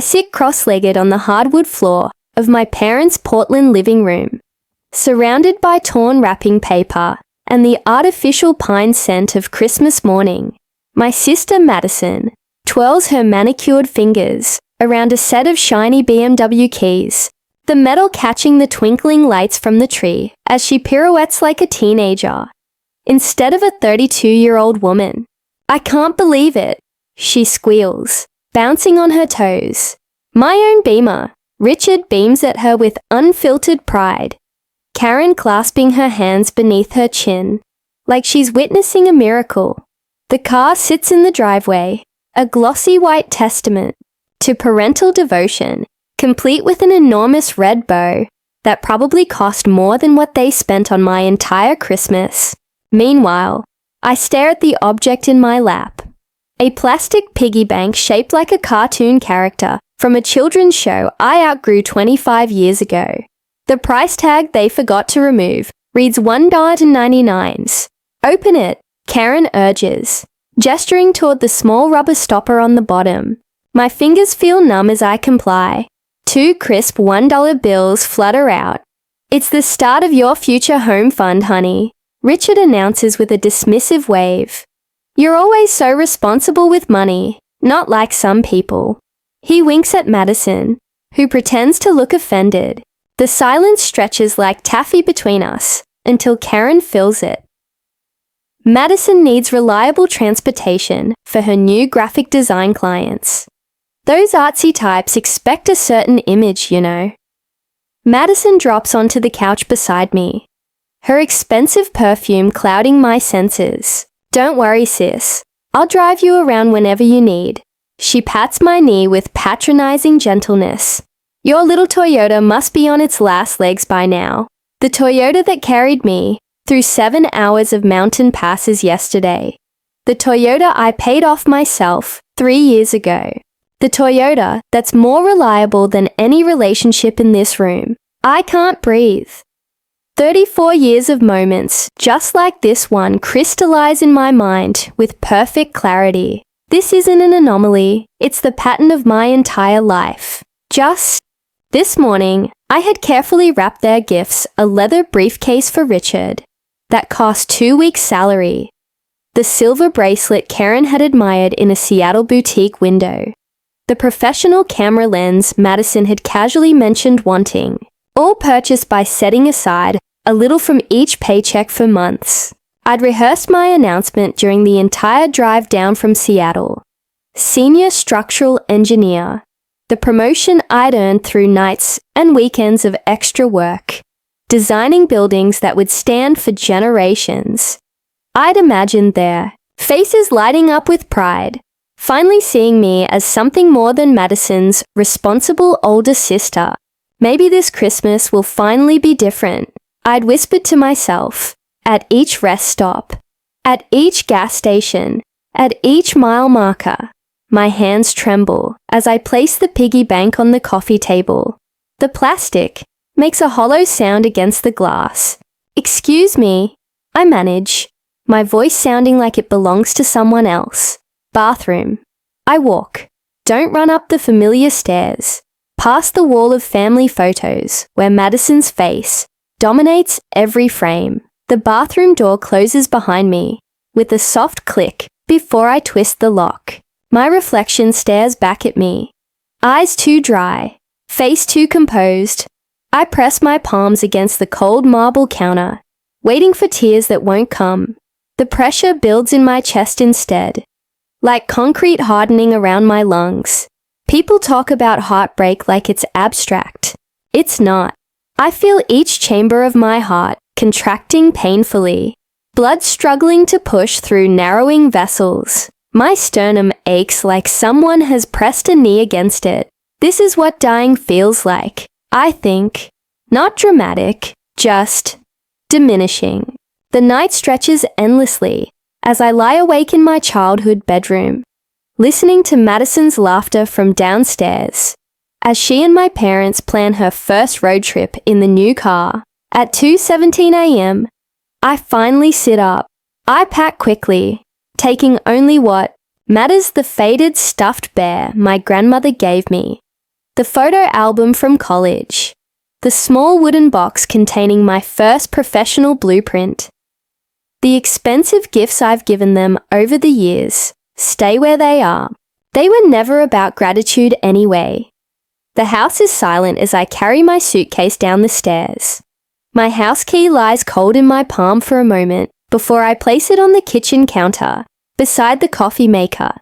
sit cross-legged on the hardwood floor of my parents' Portland living room, surrounded by torn wrapping paper and the artificial pine scent of Christmas morning. My sister Madison twirls her manicured fingers around a set of shiny BMW keys, the metal catching the twinkling lights from the tree as she pirouettes like a teenager, instead of a 32-year-old woman. "I can't believe it," she squeals, bouncing on her toes. "My own Beamer." Richard beams at her with unfiltered pride, Karen clasping her hands beneath her chin, like she's witnessing a miracle. The car sits in the driveway, a glossy white testament to parental devotion, complete with an enormous red bow that probably cost more than what they spent on my entire Christmas. Meanwhile, I stare at the object in my lap, a plastic piggy bank shaped like a cartoon character from a children's show I outgrew 25 years ago. The price tag they forgot to remove reads $1.99. "Open it," Karen urges, gesturing toward the small rubber stopper on the bottom. My fingers feel numb as I comply. 2 crisp $1 bills flutter out. "It's the start of your future home fund, honey," Richard announces with a dismissive wave. "You're always so responsible with money, not like some people." He winks at Madison, who pretends to look offended. The silence stretches like taffy between us until Karen fills it. Madison needs reliable transportation for her new graphic design clients. Those artsy types expect a certain image, you know. Madison drops onto the couch beside me, her expensive perfume clouding my senses. "Don't worry, sis. I'll drive you around whenever you need." She pats my knee with patronizing gentleness. "Your little Toyota must be on its last legs by now. The Toyota that carried me through 7 hours of mountain passes yesterday. The Toyota I paid off myself 3 years ago. The Toyota that's more reliable than any relationship in this room. I can't breathe." 34 years of moments just like this one crystallize in my mind with perfect clarity. This isn't an anomaly, it's the pattern of my entire life. Just this morning, I had carefully wrapped their gifts a leather briefcase for Richard that cost 2 weeks' salary. The silver bracelet Karen had admired in a Seattle boutique window. The professional camera lens Madison had casually mentioned wanting, all purchased by setting aside a little from each paycheck for months. I'd rehearsed my announcement during the entire drive down from Seattle. Senior structural engineer, the promotion I'd earned through nights and weekends of extra work, designing buildings that would stand for generations. I'd imagined their faces lighting up with pride, finally seeing me as something more than Madison's responsible older sister. Maybe this Christmas will finally be different, I'd whispered to myself. At each rest stop, at each gas station, at each mile marker, my hands tremble as I place the piggy bank on the coffee table. The plastic makes a hollow sound against the glass. "Excuse me," I manage, my voice sounding like it belongs to someone else. "Bathroom." I walk. Don't run up the familiar stairs, past the wall of family photos where Madison's face dominates every frame. The bathroom door closes behind me with a soft click before I twist the lock. My reflection stares back at me, eyes too dry, face too composed. I press my palms against the cold marble counter, waiting for tears that won't come. The pressure builds in my chest instead, like concrete hardening around my lungs. People talk about heartbreak like it's abstract. It's not. I feel each chamber of my heart contracting painfully, blood struggling to push through narrowing vessels. My sternum aches like someone has pressed a knee against it. This is what dying feels like, I think. Not dramatic, just diminishing. The night stretches endlessly as I lie awake in my childhood bedroom, listening to Madison's laughter from downstairs as she and my parents plan her first road trip in the new car. At 2:17 a.m., I finally sit up. I pack quickly, taking only what matters: the faded stuffed bear my grandmother gave me. The photo album from college. The small wooden box containing my first professional blueprint. The expensive gifts I've given them over the years stay where they are. They were never about gratitude anyway. The house is silent as I carry my suitcase down the stairs. My house key lies cold in my palm for a moment before I place it on the kitchen counter, beside the coffee maker,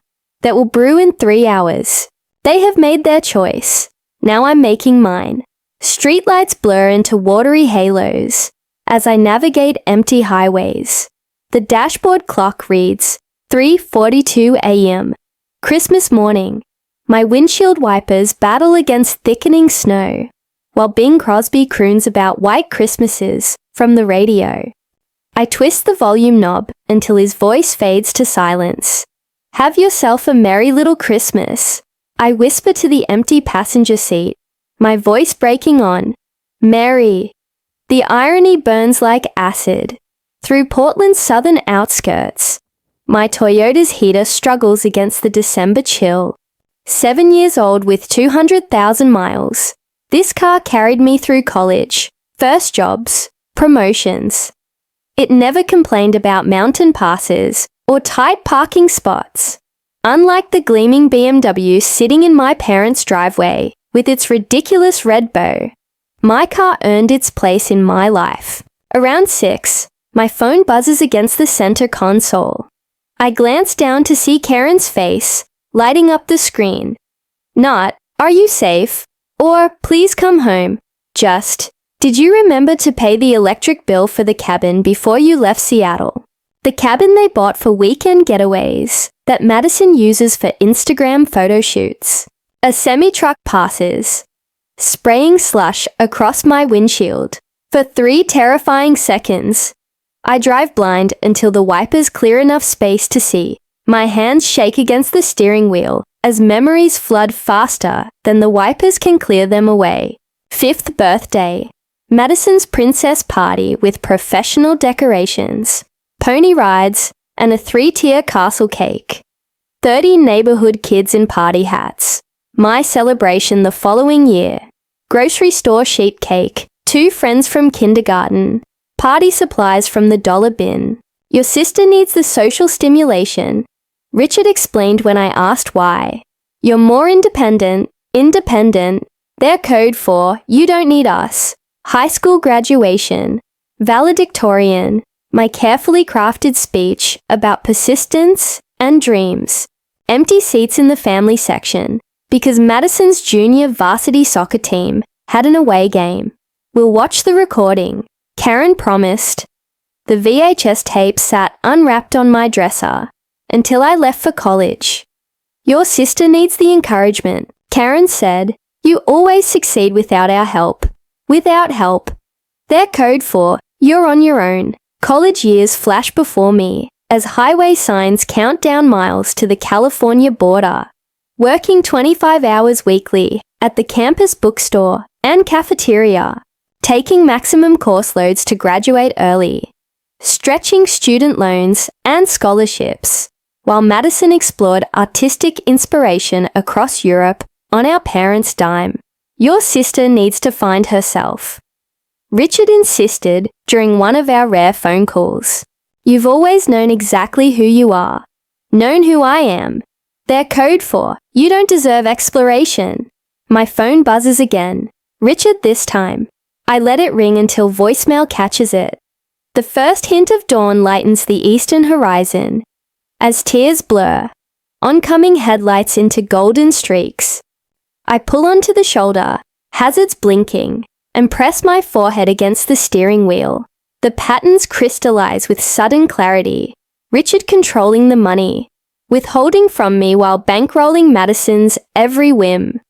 that will brew in 3 hours. They have made their choice. Now I'm making mine. Streetlights blur into watery halos as I navigate empty highways. The dashboard clock reads 3:42 a.m. Christmas morning. My windshield wipers battle against thickening snow, while Bing Crosby croons about white Christmases from the radio. I twist the volume knob until his voice fades to silence. Have yourself a merry little Christmas. I whisper to the empty passenger seat, my voice breaking on, Merry. The irony burns like acid. Through Portland's southern outskirts, my Toyota's heater struggles against the December chill. 7 years old with 200,000 miles, this car carried me through college, first jobs, promotions. It never complained about mountain passes or tight parking spots. Unlike the gleaming BMW sitting in my parents' driveway with its ridiculous red bow, my car earned its place in my life. Around 6, my phone buzzes against the center console. I glance down to see Karen's face, lighting up the screen. Not, are you safe? Or, please come home. Just, did you remember to pay the electric bill for the cabin before you left Seattle? The cabin they bought for weekend getaways that Madison uses for Instagram photo shoots. A semi-truck passes, spraying slush across my windshield. For 3 terrifying seconds, I drive blind until the wipers clear enough space to see. My hands shake against the steering wheel as memories flood faster than the wipers can clear them away. 5th birthday. Madison's princess party with professional decorations, pony rides, and a 3-tier castle cake. 30 neighborhood kids in party hats. My celebration the following year. Grocery store sheet cake, 2 friends from kindergarten, party supplies from the dollar bin. Your sister needs the social stimulation, Richard explained when I asked why. You're more independent, their code for you don't need us. High school graduation, valedictorian, my carefully crafted speech about persistence and dreams. Empty seats in the family section because Madison's junior varsity soccer team had an away game. We'll watch the recording, Karen promised. The VHS tape sat unwrapped on my dresser until I left for college. Your sister needs the encouragement, Karen said. You always succeed without our help. Without help. Their code for you're on your own. College years flash before me as highway signs count down miles to the California border. Working 25 hours weekly at the campus bookstore and cafeteria. Taking maximum course loads to graduate early. Stretching student loans and scholarships, while Madison explored artistic inspiration across Europe on our parents' dime. Your sister needs to find herself. Richard insisted during one of our rare phone calls. You've always known exactly who you are. Known who I am. Their code for you don't deserve exploration. My phone buzzes again. Richard this time. I let it ring until voicemail catches it. The first hint of dawn lightens the eastern horizon as tears blur, oncoming headlights into golden streaks. I pull onto the shoulder, hazards blinking, and press my forehead against the steering wheel. The patterns crystallize with sudden clarity, Richard controlling the money, withholding from me while bankrolling Madison's every whim.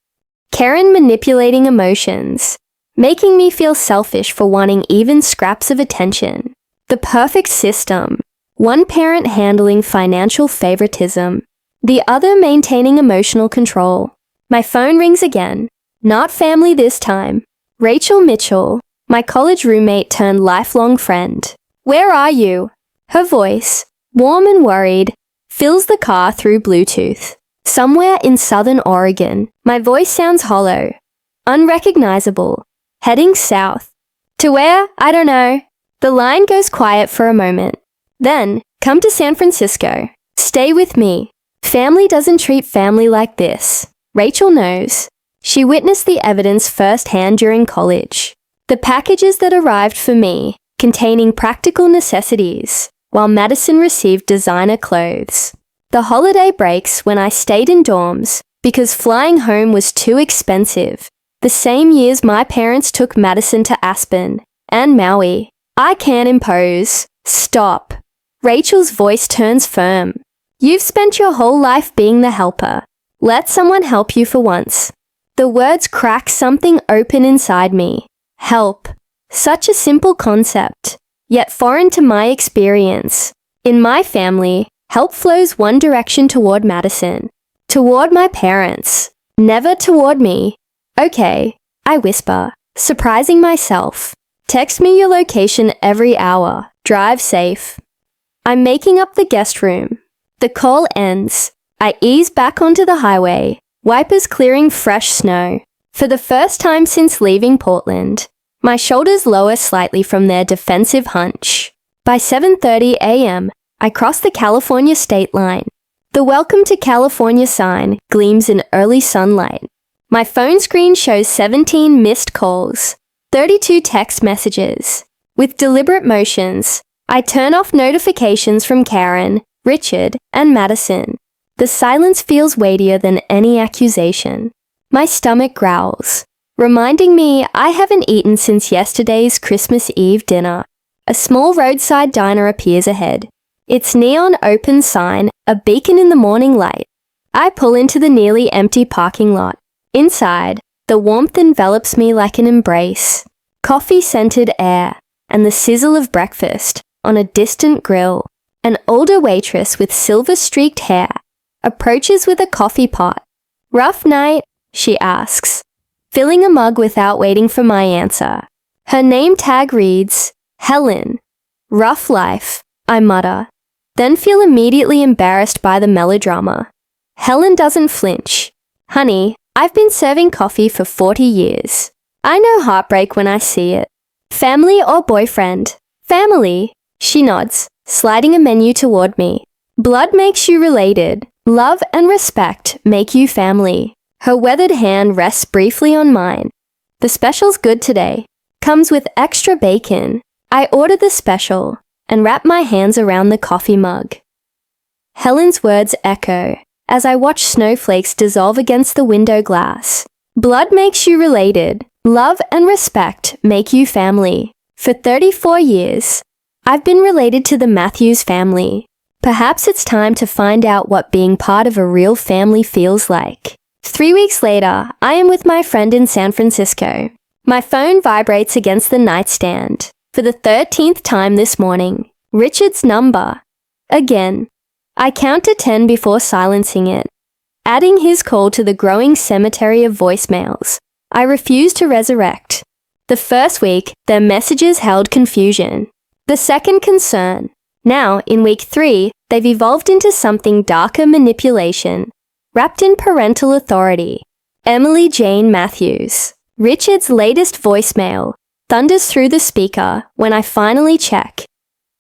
Karen manipulating emotions, making me feel selfish for wanting even scraps of attention. The perfect system. One parent handling financial favoritism, the other maintaining emotional control. My phone rings again. Not family this time. Rachel Mitchell, my college roommate turned lifelong friend. Where are you? Her voice, warm and worried, fills the car through Bluetooth. Somewhere in southern Oregon, my voice sounds hollow, unrecognizable, heading south. To where? I don't know. The line goes quiet for a moment. Then, come to San Francisco. Stay with me. Family doesn't treat family like this. Rachel knows. She witnessed the evidence firsthand during college. The packages that arrived for me, containing practical necessities, while Madison received designer clothes. The holiday breaks when I stayed in dorms because flying home was too expensive. The same years my parents took Madison to Aspen and Maui. I can't impose. Stop. Rachel's voice turns firm. You've spent your whole life being the helper. Let someone help you for once. The words crack something open inside me. Help. Such a simple concept, yet foreign to my experience. In my family, help flows one direction toward Madison. Toward my parents. Never toward me. Okay, I whisper, surprising myself. Text me your location every hour. Drive safe. I'm making up the guest room. The call ends. I ease back onto the highway, wipers clearing fresh snow. For the first time since leaving Portland, my shoulders lower slightly from their defensive hunch. By 7:30 a.m., I cross the California state line. The Welcome to California sign gleams in early sunlight. My phone screen shows 17 missed calls, 32 text messages. With deliberate motions, I turn off notifications from Karen, Richard, and Madison. The silence feels weightier than any accusation. My stomach growls, reminding me I haven't eaten since yesterday's Christmas Eve dinner. A small roadside diner appears ahead. Its neon open sign, a beacon in the morning light. I pull into the nearly empty parking lot. Inside, the warmth envelops me like an embrace. Coffee-scented air, and the sizzle of breakfast on a distant grill. An older waitress with silver-streaked hair approaches with a coffee pot. Rough night? She asks, filling a mug without waiting for my answer. Her name tag reads, Helen. Rough life, I mutter, then feel immediately embarrassed by the melodrama. Helen doesn't flinch. Honey, I've been serving coffee for 40 years. I know heartbreak when I see it. Family or boyfriend? Family. She nods, sliding a menu toward me. Blood makes you related. Love and respect make you family. Her weathered hand rests briefly on mine. The special's good today. Comes with extra bacon. I order the special and wrap my hands around the coffee mug. Helen's words echo as I watch snowflakes dissolve against the window glass. Blood makes you related. Love and respect make you family. For 34 years, I've been related to the Matthews family. Perhaps it's time to find out what being part of a real family feels like. 3 weeks later, I am with my friend in San Francisco. My phone vibrates against the nightstand. For the 13th time this morning, Richard's number. Again. I count to 10 before silencing it. Adding his call to the growing cemetery of voicemails, I refuse to resurrect. The first week, their messages held confusion. The second, concern. Now, in week 3, they've evolved into something darker: manipulation, wrapped in parental authority. Emily Jane Matthews. Richard's latest voicemail thunders through the speaker when I finally check.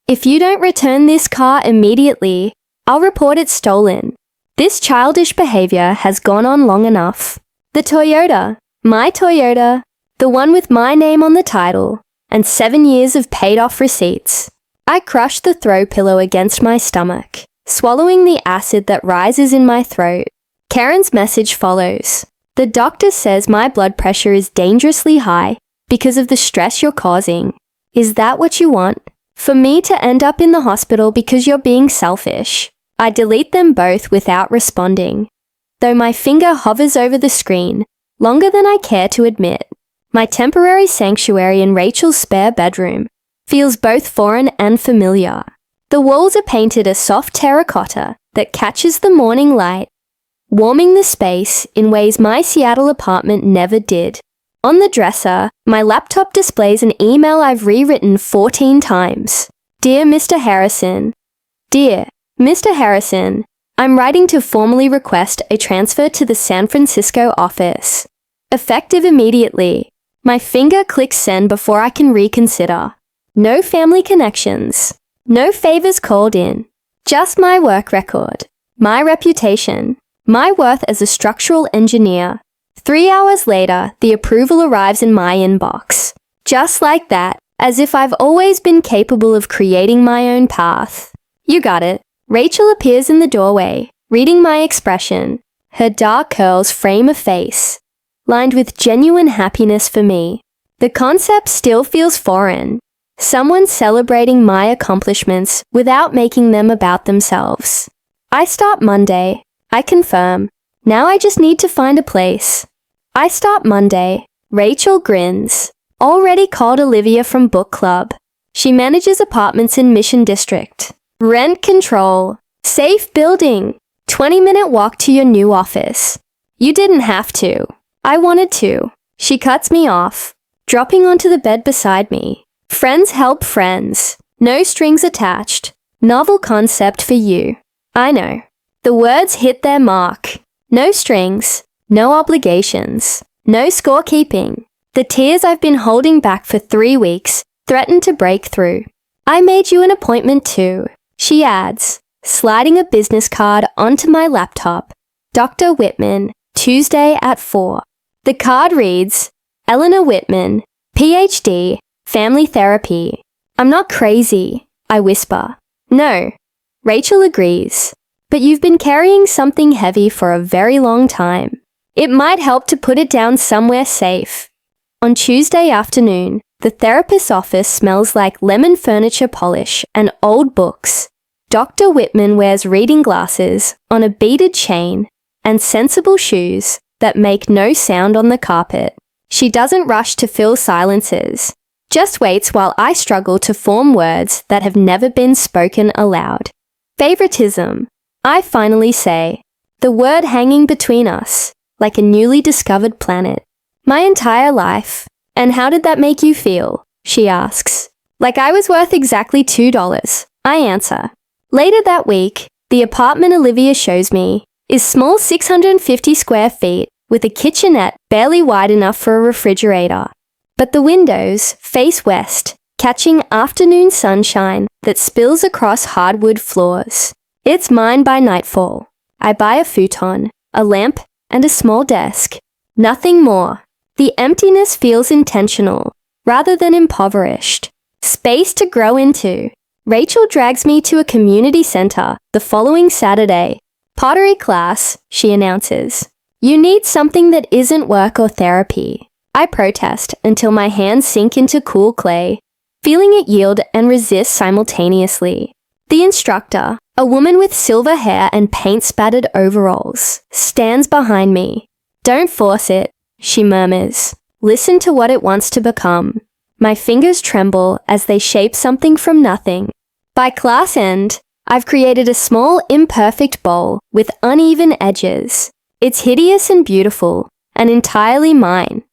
If you don't return this car immediately, I'll report it stolen. This childish behavior has gone on long enough. The Toyota, my Toyota, the one with my name on the title, and 7 years of paid-off receipts. I crush the throw pillow against my stomach, swallowing the acid that rises in my throat. Karen's message follows. The doctor says my blood pressure is dangerously high because of the stress you're causing. Is that what you want? For me to end up in the hospital because you're being selfish? I delete them both without responding, though my finger hovers over the screen, longer than I care to admit. My temporary sanctuary in Rachel's spare bedroom feels both foreign and familiar. The walls are painted a soft terracotta that catches the morning light, warming the space in ways my Seattle apartment never did. On the dresser, my laptop displays an email I've rewritten 14 times. Dear Mr. Harrison. Dear Mr. Harrison, I'm writing to formally request a transfer to the San Francisco office. Effective immediately. My finger clicks send before I can reconsider. No family connections. No favors called in. Just my work record. My reputation. My worth as a structural engineer. 3 hours later, the approval arrives in my inbox. Just like that, as if I've always been capable of creating my own path. You got it. Rachel appears in the doorway, reading my expression. Her dark curls frame a face, lined with genuine happiness for me. The concept still feels foreign. Someone celebrating my accomplishments without making them about themselves. I start Monday. I confirm. Now I just need to find a place. I start Monday. Rachel grins. Already called Olivia from book club. She manages apartments in Mission District. Rent control. Safe building. 20-minute walk to your new office. You didn't have to. I wanted to. She cuts me off, dropping onto the bed beside me. Friends help friends. No strings attached. Novel concept for you. I know. The words hit their mark. No strings. No obligations. No scorekeeping. The tears I've been holding back for 3 weeks threaten to break through. I made you an appointment too, she adds, sliding a business card onto my laptop. Dr. Whitman, Tuesday at 4. The card reads, Eleanor Whitman, PhD, Family Therapy. I'm not crazy, I whisper. No. Rachel agrees. But you've been carrying something heavy for a very long time. It might help to put it down somewhere safe. On Tuesday afternoon, the therapist's office smells like lemon furniture polish and old books. Dr. Whitman wears reading glasses on a beaded chain and sensible shoes that make no sound on the carpet. She doesn't rush to fill silences, just waits while I struggle to form words that have never been spoken aloud. Favoritism, I finally say, the word hanging between us, like a newly discovered planet. My entire life. And how did that make you feel? She asks. Like I was worth exactly $2, I answer. Later that week, the apartment Olivia shows me is small 650 square feet with a kitchenette barely wide enough for a refrigerator. But the windows face west, catching afternoon sunshine that spills across hardwood floors. It's mine by nightfall. I buy a futon, a lamp, and a small desk. Nothing more. The emptiness feels intentional, rather than impoverished. Space to grow into. Rachel drags me to a community center the following Saturday. Pottery class, she announces. You need something that isn't work or therapy. I protest until my hands sink into cool clay, feeling it yield and resist simultaneously. The instructor, a woman with silver hair and paint-spattered overalls, stands behind me. Don't force it, she murmurs. Listen to what it wants to become. My fingers tremble as they shape something from nothing. By class end, I've created a small, imperfect bowl with uneven edges. It's hideous and beautiful, and entirely mine.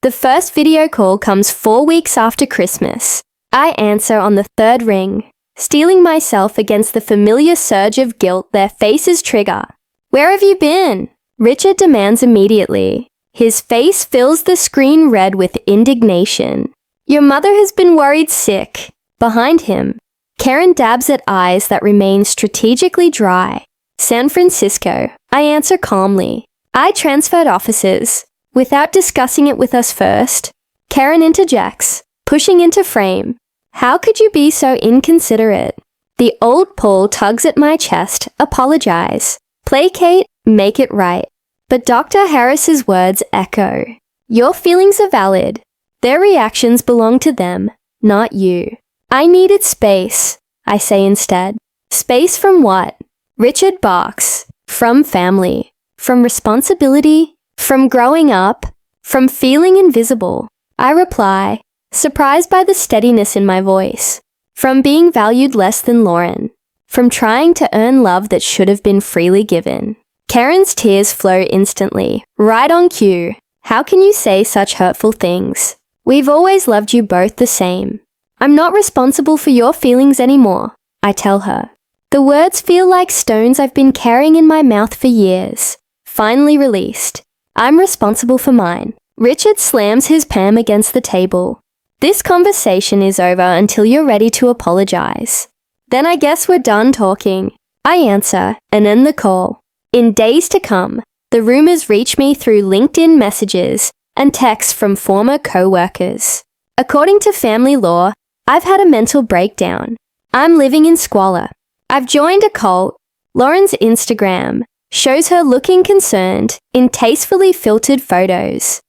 The first video call comes 4 weeks after Christmas. I answer on the third ring, steeling myself against the familiar surge of guilt their faces trigger. Where have you been? Richard demands immediately. His face fills the screen red with indignation. Your mother has been worried sick. Behind him, Karen dabs at eyes that remain strategically dry. San Francisco, I answer calmly. I transferred offices. Without discussing it with us first, Karen interjects, pushing into frame. How could you be so inconsiderate? The old Paul tugs at my chest, apologize. Placate, make it right. But Dr. Harris's words echo. Your feelings are valid. Their reactions belong to them, not you. I needed space, I say instead. Space from what? Richard barks. From family. From responsibility. From growing up. From feeling invisible. I reply, surprised by the steadiness in my voice. From being valued less than Lauren. From trying to earn love that should have been freely given. Karen's tears flow instantly, right on cue. How can you say such hurtful things? We've always loved you both the same. I'm not responsible for your feelings anymore, I tell her. The words feel like stones I've been carrying in my mouth for years. Finally released. I'm responsible for mine. Richard slams his palm against the table. This conversation is over until you're ready to apologize. Then I guess we're done talking. I answer and end the call. In days to come, the rumors reach me through LinkedIn messages and texts from former co-workers. According to family law, I've had a mental breakdown. I'm living in squalor. I've joined a cult. Lauren's Instagram shows her looking concerned in tastefully filtered photos,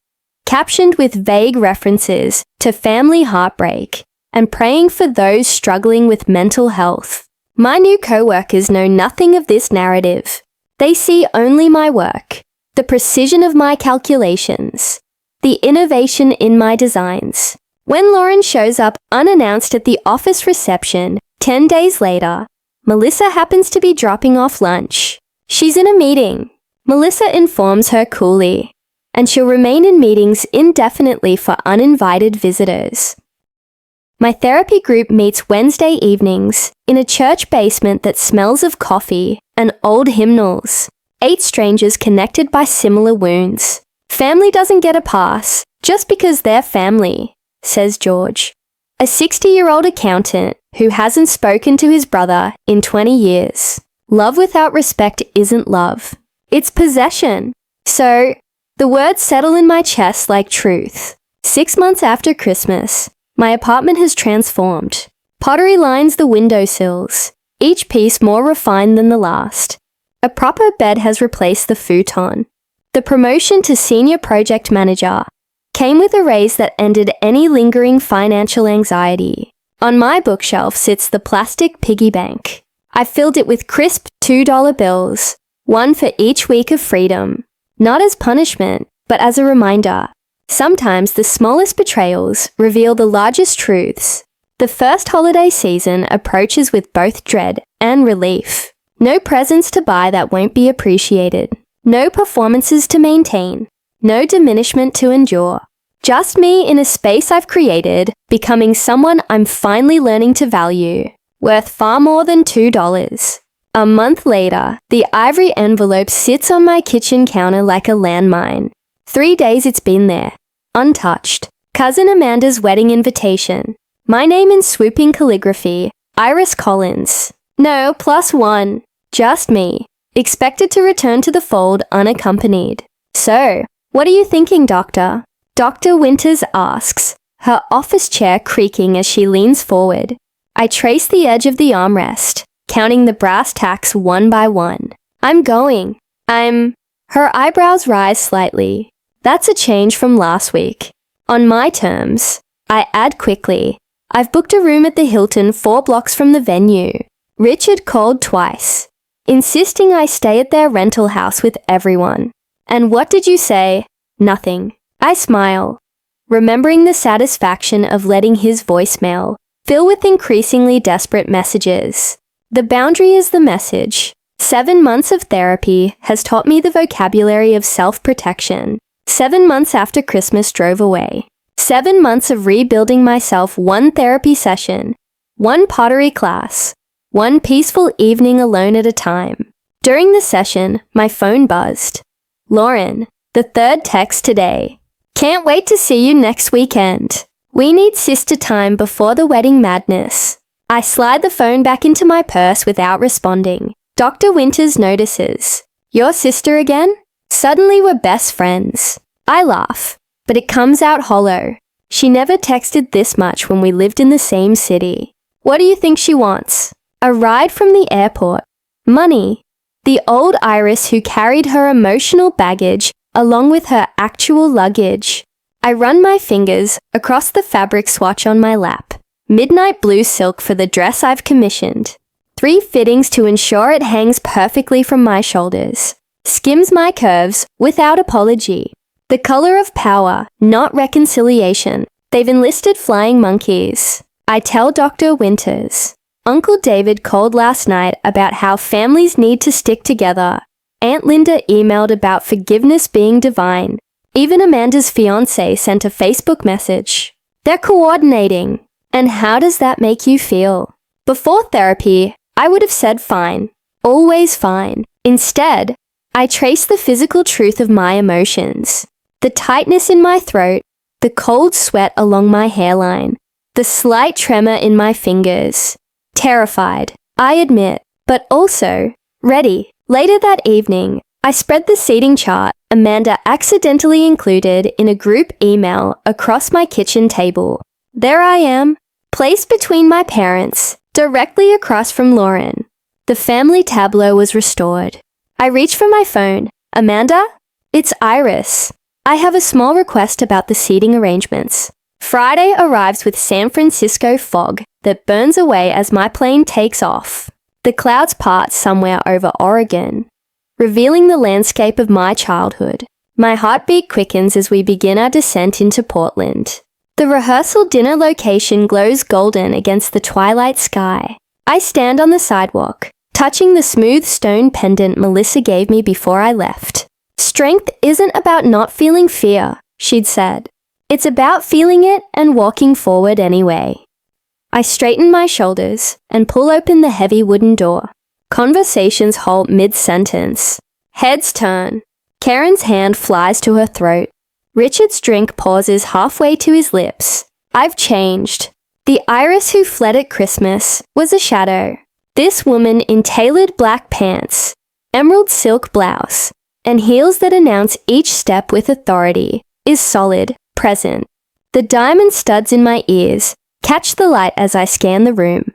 captioned with vague references to family heartbreak and praying for those struggling with mental health. My new co-workers know nothing of this narrative. They see only my work, the precision of my calculations, the innovation in my designs. When Lauren shows up unannounced at the office reception 10 days later, Melissa happens to be dropping off lunch. She's in a meeting. Melissa informs her coolly, and she'll remain in meetings indefinitely for uninvited visitors. My therapy group meets Wednesday evenings in a church basement that smells of coffee and old hymnals. 8 strangers connected by similar wounds. Family doesn't get a pass just because they're family, says George, a 60-year-old accountant who hasn't spoken to his brother in 20 years. Love without respect isn't love. It's possession. So, the words settle in my chest like truth. 6 months after Christmas, my apartment has transformed. Pottery lines the windowsills, each piece more refined than the last. A proper bed has replaced the futon. The promotion to senior project manager came with a raise that ended any lingering financial anxiety. On my bookshelf sits the plastic piggy bank. I filled it with crisp $2 bills, one for each week of freedom. Not as punishment, but as a reminder. Sometimes the smallest betrayals reveal the largest truths. The first holiday season approaches with both dread and relief. No presents to buy that won't be appreciated. No performances to maintain. No diminishment to endure. Just me in a space I've created, becoming someone I'm finally learning to value. Worth far more than $2. A month later, the ivory envelope sits on my kitchen counter like a landmine. 3 days it's been there, untouched. Cousin Amanda's wedding invitation. My name in swooping calligraphy, Iris Collins. No, +1. Just me. Expected to return to the fold unaccompanied. So, what are you thinking, Doctor? Dr. Winters asks, her office chair creaking as she leans forward. I trace the edge of the armrest, counting the brass tacks one by one. I'm going. Her eyebrows rise slightly. That's a change from last week. On my terms. I add quickly. I've booked a room at the Hilton 4 blocks from the venue. Richard called twice, insisting I stay at their rental house with everyone. And what did you say? Nothing. I smile, remembering the satisfaction of letting his voicemail fill with increasingly desperate messages. The boundary is the message. 7 months of therapy has taught me the vocabulary of self-protection. 7 months after Christmas drove away. 7 months of rebuilding myself, 1 therapy session, 1 pottery class, 1 peaceful evening alone at a time. During the session, my phone buzzed. Lauren, the 3rd text today. Can't wait to see you next weekend. We need sister time before the wedding madness. I slide the phone back into my purse without responding. Dr. Winters notices. Your sister again? Suddenly we're best friends. I laugh, but it comes out hollow. She never texted this much when we lived in the same city. What do you think she wants? A ride from the airport. Money. The old Iris who carried her emotional baggage along with her actual luggage. I run my fingers across the fabric swatch on my lap. Midnight blue silk for the dress I've commissioned. 3 fittings to ensure it hangs perfectly from my shoulders. Skims my curves without apology. The color of power, not reconciliation. They've enlisted flying monkeys. I tell Dr. Winters. Uncle David called last night about how families need to stick together. Aunt Linda emailed about forgiveness being divine. Even Amanda's fiancé sent a Facebook message. They're coordinating. And how does that make you feel? Before therapy, I would have said fine. Always fine. Instead, I traced the physical truth of my emotions. The tightness in my throat, the cold sweat along my hairline, the slight tremor in my fingers. Terrified, I admit, but also ready. Later that evening, I spread the seating chart Amanda accidentally included in a group email across my kitchen table. There I am, placed between my parents, directly across from Lauren. The family tableau was restored. I reached for my phone. Amanda? It's Iris. I have a small request about the seating arrangements. Friday arrives with San Francisco fog that burns away as my plane takes off. The clouds part somewhere over Oregon, revealing the landscape of my childhood. My heartbeat quickens as we begin our descent into Portland. The rehearsal dinner location glows golden against the twilight sky. I stand on the sidewalk, touching the smooth stone pendant Melissa gave me before I left. Strength isn't about not feeling fear, she'd said. It's about feeling it and walking forward anyway. I straighten my shoulders and pull open the heavy wooden door. Conversations halt mid-sentence. Heads turn. Karen's hand flies to her throat. Richard's drink pauses halfway to his lips. I've changed. The Iris who fled at Christmas was a shadow. This woman in tailored black pants, emerald silk blouse, and heels that announce each step with authority is solid, present. The diamond studs in my ears catch the light as I scan the room,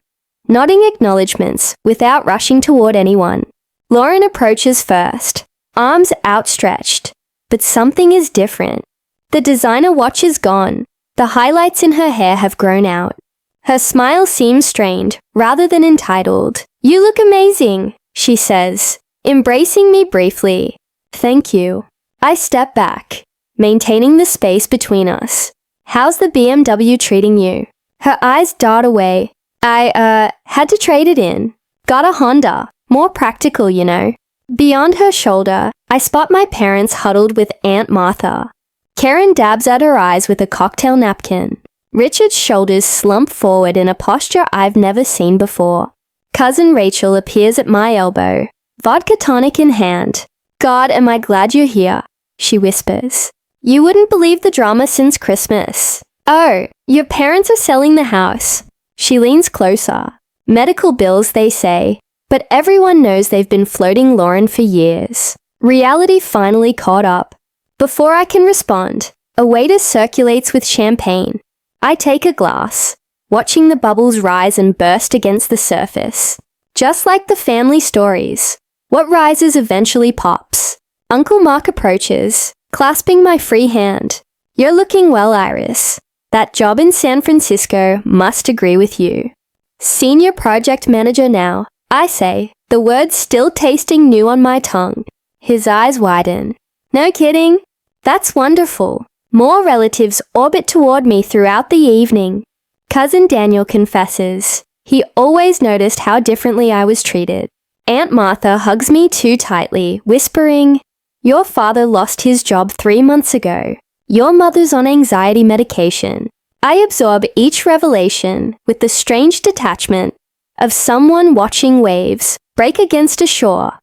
nodding acknowledgements without rushing toward anyone. Lauren approaches first, arms outstretched, but something is different. The designer watch is gone. The highlights in her hair have grown out. Her smile seems strained rather than entitled. You look amazing, she says, embracing me briefly. Thank you. I step back, maintaining the space between us. How's the BMW treating you? Her eyes dart away. I had to trade it in. Got a Honda. More practical, you know. Beyond her shoulder, I spot my parents huddled with Aunt Martha. Karen dabs at her eyes with a cocktail napkin. Richard's shoulders slump forward in a posture I've never seen before. Cousin Rachel appears at my elbow, vodka tonic in hand. God, am I glad you're here, she whispers. You wouldn't believe the drama since Christmas. Oh, your parents are selling the house. She leans closer. Medical bills, they say, but everyone knows they've been floating Lauren for years. Reality finally caught up. Before I can respond, a waiter circulates with champagne. I take a glass, watching the bubbles rise and burst against the surface. Just like the family stories, what rises eventually pops. Uncle Mark approaches, clasping my free hand. You're looking well, Iris. That job in San Francisco must agree with you. Senior project manager now, I say, the words still tasting new on my tongue. His eyes widen. No kidding. That's wonderful. More relatives orbit toward me throughout the evening. Cousin Daniel confesses. He always noticed how differently I was treated. Aunt Martha hugs me too tightly, whispering, Your father lost his job 3 months ago. Your mother's on anxiety medication. I absorb each revelation with the strange detachment of someone watching waves break against a shore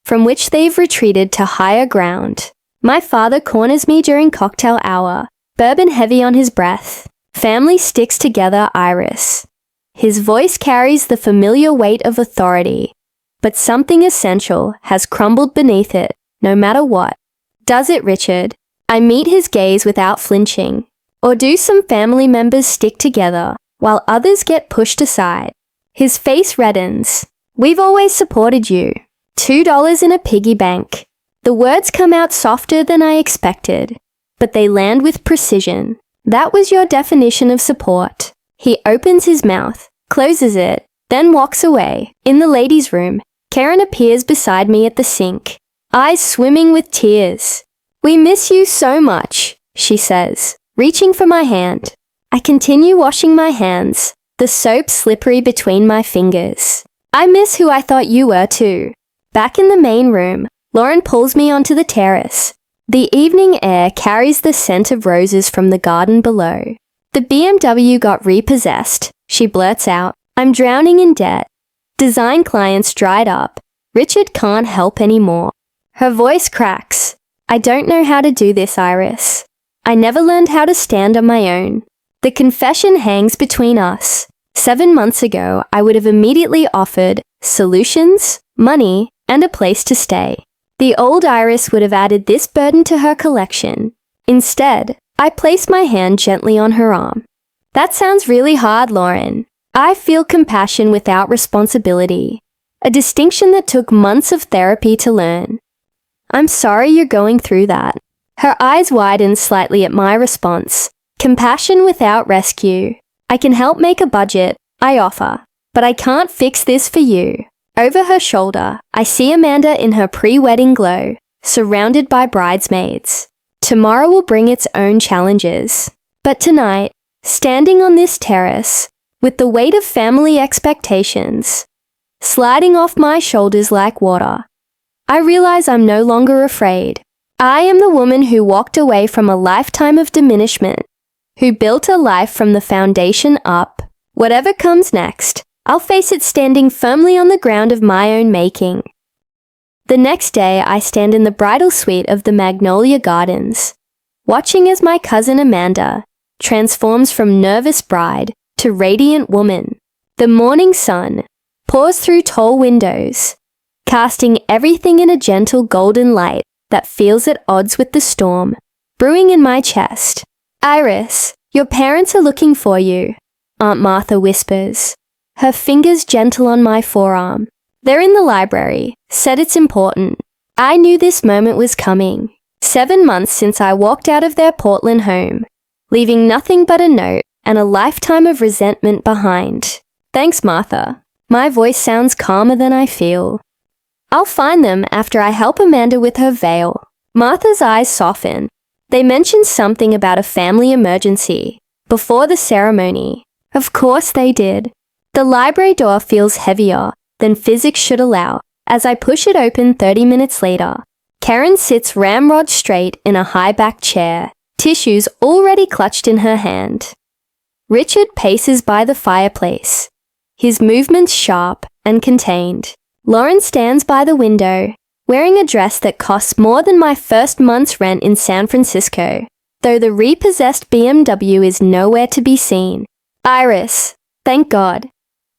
from which they've retreated to higher ground. My father corners me during cocktail hour, bourbon heavy on his breath. Family sticks together, Iris. His voice carries the familiar weight of authority, but something essential has crumbled beneath it, no matter what. Does it, Richard? I meet his gaze without flinching. Or do some family members stick together while others get pushed aside? His face reddens. We've always supported you. $2 in a piggy bank. The words come out softer than I expected, but they land with precision. That was your definition of support. He opens his mouth, closes it, then walks away. In the ladies' room, Karen appears beside me at the sink, eyes swimming with tears. We miss you so much, she says, reaching for my hand. I continue washing my hands, the soap slippery between my fingers. I miss who I thought you were too. Back in the main room, Lauren pulls me onto the terrace. The evening air carries the scent of roses from the garden below. The BMW got repossessed, she blurts out. I'm drowning in debt. Design clients dried up. Richard can't help anymore. Her voice cracks. I don't know how to do this, Iris. I never learned how to stand on my own. The confession hangs between us. 7 months ago, I would have immediately offered solutions, money, and a place to stay. The old Iris would have added this burden to her collection. Instead, I place my hand gently on her arm. That sounds really hard, Lauren. I feel compassion without responsibility. A distinction that took months of therapy to learn. I'm sorry you're going through that. Her eyes widen slightly at my response. Compassion without rescue. I can help make a budget, I offer. But I can't fix this for you. Over her shoulder, I see Amanda in her pre-wedding glow, surrounded by bridesmaids. Tomorrow will bring its own challenges. But tonight, standing on this terrace, with the weight of family expectations sliding off my shoulders like water, I realize I'm no longer afraid. I am the woman who walked away from a lifetime of diminishment, who built a life from the foundation up. Whatever comes next, I'll face it standing firmly on the ground of my own making. The next day, I stand in the bridal suite of the Magnolia Gardens, watching as my cousin Amanda transforms from nervous bride to radiant woman. The morning sun pours through tall windows, casting everything in a gentle golden light that feels at odds with the storm brewing in my chest. Iris, your parents are looking for you, Aunt Martha whispers, her fingers gentle on my forearm. They're in the library, said it's important. I knew this moment was coming. 7 months since I walked out of their Portland home, leaving nothing but a note and a lifetime of resentment behind. Thanks, Martha. My voice sounds calmer than I feel. I'll find them after I help Amanda with her veil. Martha's eyes soften. They mention something about a family emergency before the ceremony. Of course they did. The library door feels heavier than physics should allow as I push it open 30 minutes later. Karen sits ramrod straight in a high-backed chair, tissues already clutched in her hand. Richard paces by the fireplace, his movements sharp and contained. Lauren stands by the window, wearing a dress that costs more than my first month's rent in San Francisco, though the repossessed BMW is nowhere to be seen. Iris, thank God.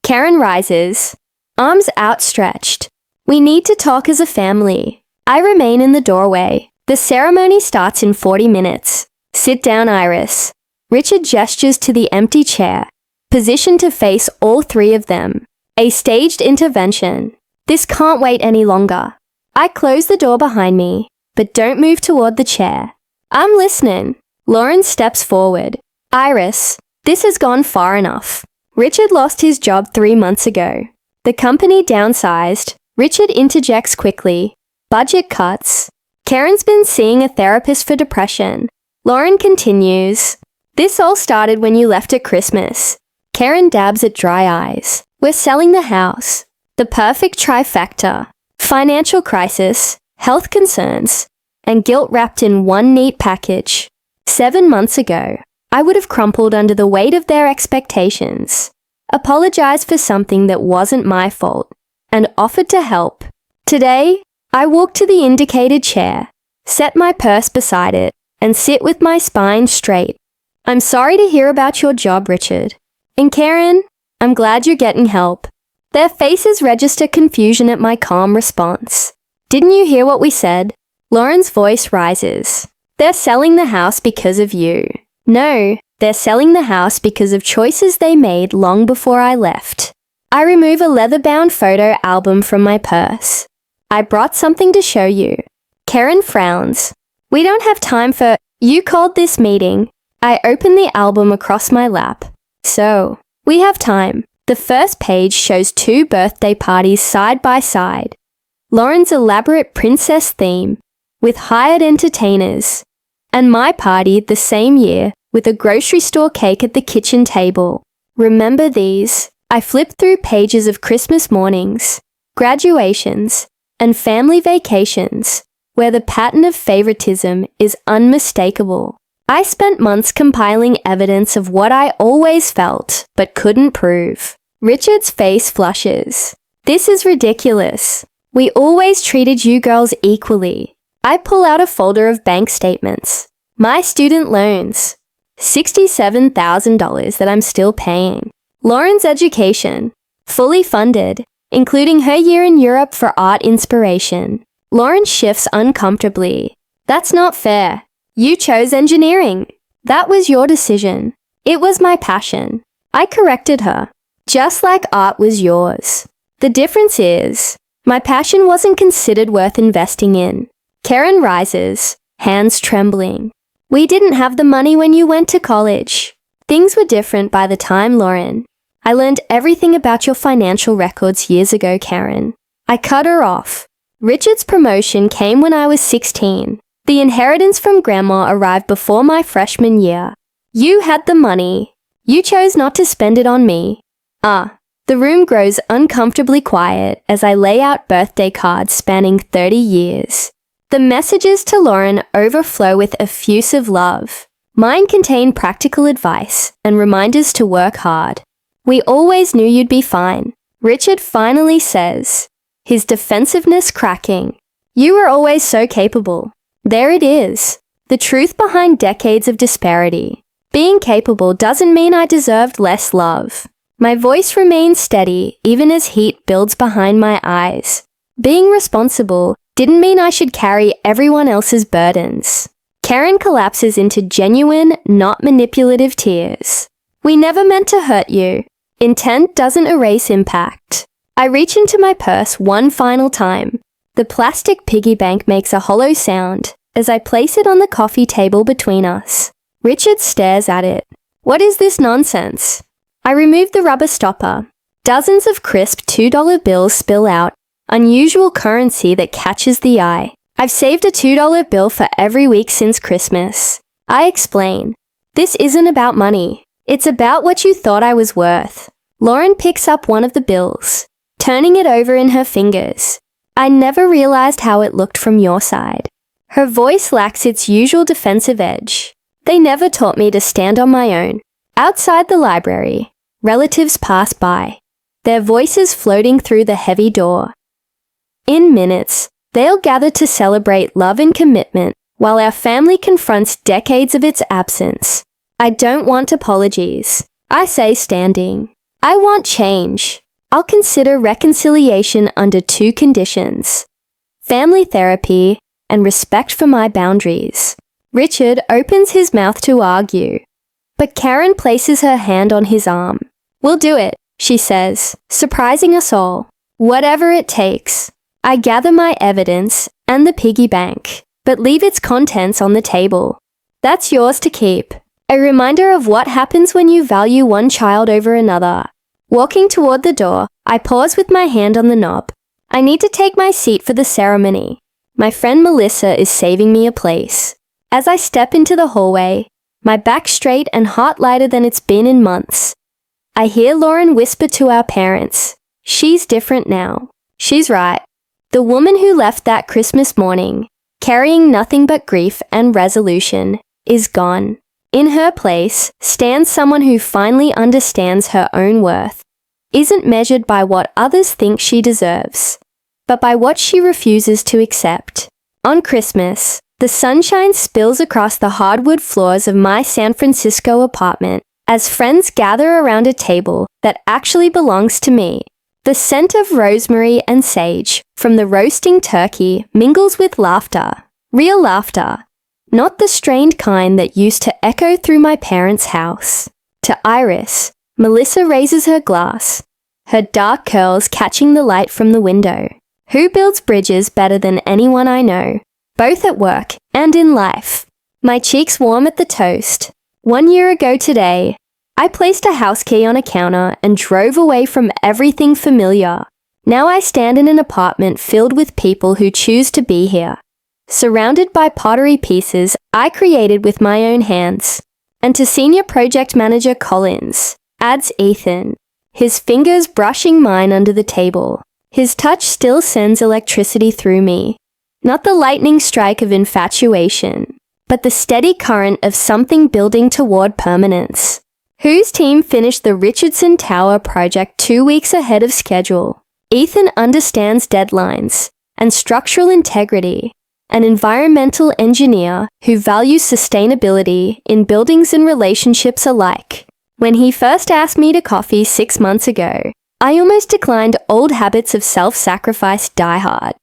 Karen rises, arms outstretched. We need to talk as a family. I remain in the doorway. The ceremony starts in 40 minutes. Sit down, Iris. Richard gestures to the empty chair, positioned to face all three of them. A staged intervention. This can't wait any longer. I close the door behind me, but don't move toward the chair. I'm listening. Lauren steps forward. Iris, this has gone far enough. Richard lost his job 3 months ago. The company downsized. Richard interjects quickly. Budget cuts. Karen's been seeing a therapist for depression. Lauren continues. This all started when you left at Christmas. Karen dabs at dry eyes. We're selling the house. The perfect trifecta. Financial crisis, health concerns, and guilt wrapped in one neat package. 7 months ago, I would have crumpled under the weight of their expectations, apologized for something that wasn't my fault, and offered to help. Today, I walk to the indicated chair, set my purse beside it, and sit with my spine straight. I'm sorry to hear about your job, Richard. And Karen, I'm glad you're getting help. Their faces register confusion at my calm response. Didn't you hear what we said? Lauren's voice rises. They're selling the house because of you. No, they're selling the house because of choices they made long before I left. I remove a leather-bound photo album from my purse. I brought something to show you. Karen frowns. We don't have time for, you called this meeting. I open the album across my lap. So, we have time. The first page shows 2 birthday parties side by side. Lauren's elaborate princess theme, with hired entertainers, and my party the same year with a grocery store cake at the kitchen table. Remember these? I flip through pages of Christmas mornings, graduations, and family vacations, where the pattern of favoritism is unmistakable. I spent months compiling evidence of what I always felt, but couldn't prove. Richard's face flushes. This is ridiculous. We always treated you girls equally. I pull out a folder of bank statements. My student loans. $67,000 that I'm still paying. Lauren's education. Fully funded, including her year in Europe for art inspiration. Lauren shifts uncomfortably. That's not fair. You chose engineering. That was your decision. It was my passion. I corrected her. Just like art was yours. The difference is, my passion wasn't considered worth investing in. Karen rises, hands trembling. We didn't have the money when you went to college. Things were different by the time, Lauren. I learned everything about your financial records years ago, Karen. I cut her off. Richard's promotion came when I was 16. The inheritance from Grandma arrived before my freshman year. You had the money. You chose not to spend it on me. The room grows uncomfortably quiet as I lay out birthday cards spanning 30 years. The messages to Lauren overflow with effusive love. Mine contain practical advice and reminders to work hard. We always knew you'd be fine, Richard finally says, his defensiveness cracking. You were always so capable. There it is. The truth behind decades of disparity. Being capable doesn't mean I deserved less love. My voice remains steady even as heat builds behind my eyes. Being responsible didn't mean I should carry everyone else's burdens. Karen collapses into genuine, not manipulative tears. We never meant to hurt you. Intent doesn't erase impact. I reach into my purse one final time. The plastic piggy bank makes a hollow sound as I place it on the coffee table between us. Richard stares at it. What is this nonsense? I remove the rubber stopper. Dozens of crisp $2 bills spill out, unusual currency that catches the eye. I've saved a $2 bill for every week since Christmas. I explain. This isn't about money. It's about what you thought I was worth. Lauren picks up one of the bills, turning it over in her fingers. I never realized how it looked from your side. Her voice lacks its usual defensive edge. They never taught me to stand on my own. Outside the library, relatives pass by, their voices floating through the heavy door. In minutes, they'll gather to celebrate love and commitment while our family confronts decades of its absence. I don't want apologies. I say standing. I want change. I'll consider reconciliation under 2 conditions: family therapy and respect for my boundaries. Richard opens his mouth to argue, but Karen places her hand on his arm. We'll do it, she says, surprising us all. Whatever it takes. I gather my evidence and the piggy bank, but leave its contents on the table. That's yours to keep. A reminder of what happens when you value one child over another. Walking toward the door, I pause with my hand on the knob. I need to take my seat for the ceremony. My friend Melissa is saving me a place. As I step into the hallway, my back straight and heart lighter than it's been in months. I hear Lauren whisper to our parents, "She's different now." She's right. The woman who left that Christmas morning, carrying nothing but grief and resolution, is gone. In her place stands someone who finally understands her own worth, isn't measured by what others think she deserves, but by what she refuses to accept. On Christmas, the sunshine spills across the hardwood floors of my San Francisco apartment as friends gather around a table that actually belongs to me. The scent of rosemary and sage from the roasting turkey mingles with laughter, real laughter. Not the strained kind that used to echo through my parents' house. To Iris, Melissa raises her glass, her dark curls catching the light from the window. Who builds bridges better than anyone I know, both at work and in life? My cheeks warm at the toast. 1 year ago today, I placed a house key on a counter and drove away from everything familiar. Now I stand in an apartment filled with people who choose to be here. Surrounded by pottery pieces I created with my own hands. And to Senior Project Manager Collins, adds Ethan, his fingers brushing mine under the table. His touch still sends electricity through me. Not the lightning strike of infatuation, but the steady current of something building toward permanence. Whose team finished the Richardson Tower project 2 weeks ahead of schedule? Ethan understands deadlines and structural integrity, an environmental engineer who values sustainability in buildings and relationships alike. When he first asked me to coffee 6 months ago, I almost declined. Old habits of self-sacrifice die hard.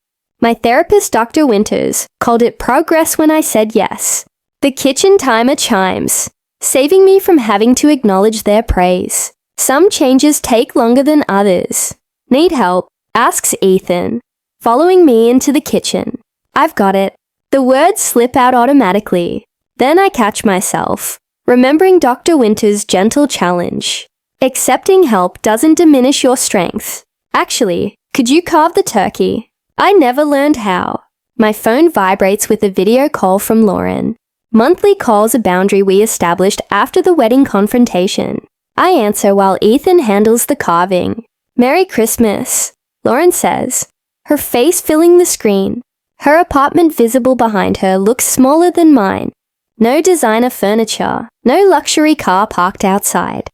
My therapist, Dr. Winters, called it progress when I said yes. The kitchen timer chimes, saving me from having to acknowledge their praise. Some changes take longer than others. Need help? Asks Ethan, following me into the kitchen. I've got it. The words slip out automatically. Then I catch myself, remembering Dr. Winters' gentle challenge. Accepting help doesn't diminish your strength. Actually, could you carve the turkey? I never learned how. My phone vibrates with a video call from Lauren. Monthly calls a boundary we established after the wedding confrontation. I answer while Ethan handles the carving. Merry Christmas, Lauren says, her face filling the screen. Her apartment visible behind her looks smaller than mine. No designer furniture, no luxury car parked outside.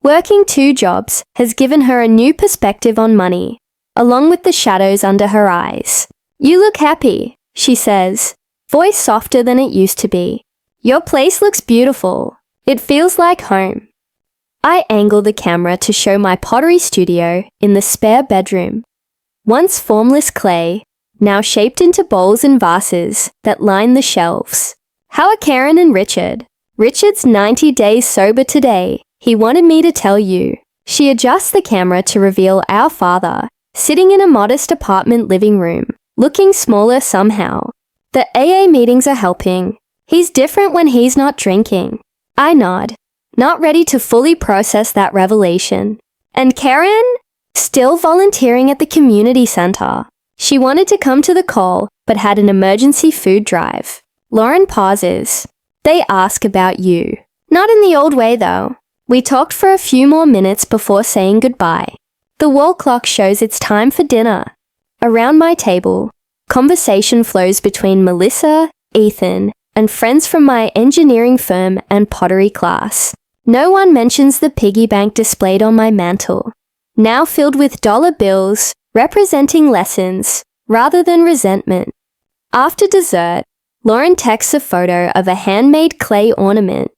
Working 2 jobs has given her a new perspective on money, along with the shadows under her eyes. You look happy, she says, voice softer than it used to be. Your place looks beautiful. It feels like home. I angle the camera to show my pottery studio in the spare bedroom. Once formless clay, now shaped into bowls and vases that line the shelves. How are Karen and Richard? Richard's 90 days sober today. He wanted me to tell you. She adjusts the camera to reveal our father, sitting in a modest apartment living room, looking smaller somehow. The AA meetings are helping. He's different when he's not drinking. I nod, not ready to fully process that revelation. And Karen? Still volunteering at the community center. She wanted to come to the call, but had an emergency food drive. Lauren pauses. They ask about you. Not in the old way, though. We talked for a few more minutes before saying goodbye. The wall clock shows it's time for dinner. Around my table, conversation flows between Melissa, Ethan, and friends from my engineering firm and pottery class. No one mentions the piggy bank displayed on my mantle, now filled with dollar bills, representing lessons rather than resentment. After dessert, Lauren texts a photo of a handmade clay ornament.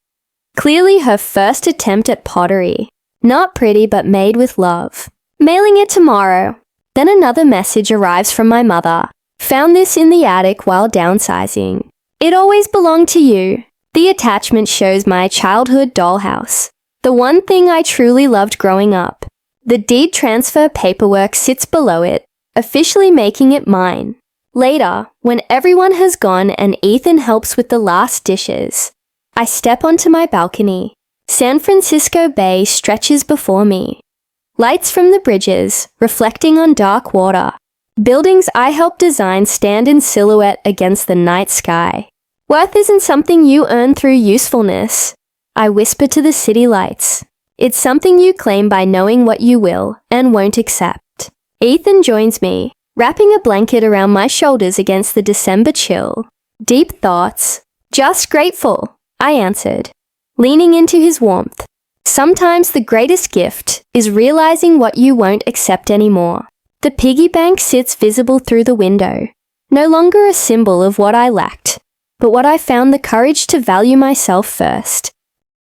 Clearly her first attempt at pottery. Not pretty but made with love. Mailing it tomorrow. Then another message arrives from my mother. Found this in the attic while downsizing. It always belonged to you. The attachment shows my childhood dollhouse. The one thing I truly loved growing up. The deed transfer paperwork sits below it, officially making it mine. Later, when everyone has gone and Ethan helps with the last dishes, I step onto my balcony. San Francisco Bay stretches before me. Lights from the bridges, reflecting on dark water. Buildings I helped design stand in silhouette against the night sky. Worth isn't something you earn through usefulness. I whisper to the city lights. It's something you claim by knowing what you will and won't accept. Ethan joins me, wrapping a blanket around my shoulders against the December chill. Deep thoughts. Just grateful, I answered, leaning into his warmth. Sometimes the greatest gift is realizing what you won't accept anymore. The piggy bank sits visible through the window, no longer a symbol of what I lacked, but what I found the courage to value myself first.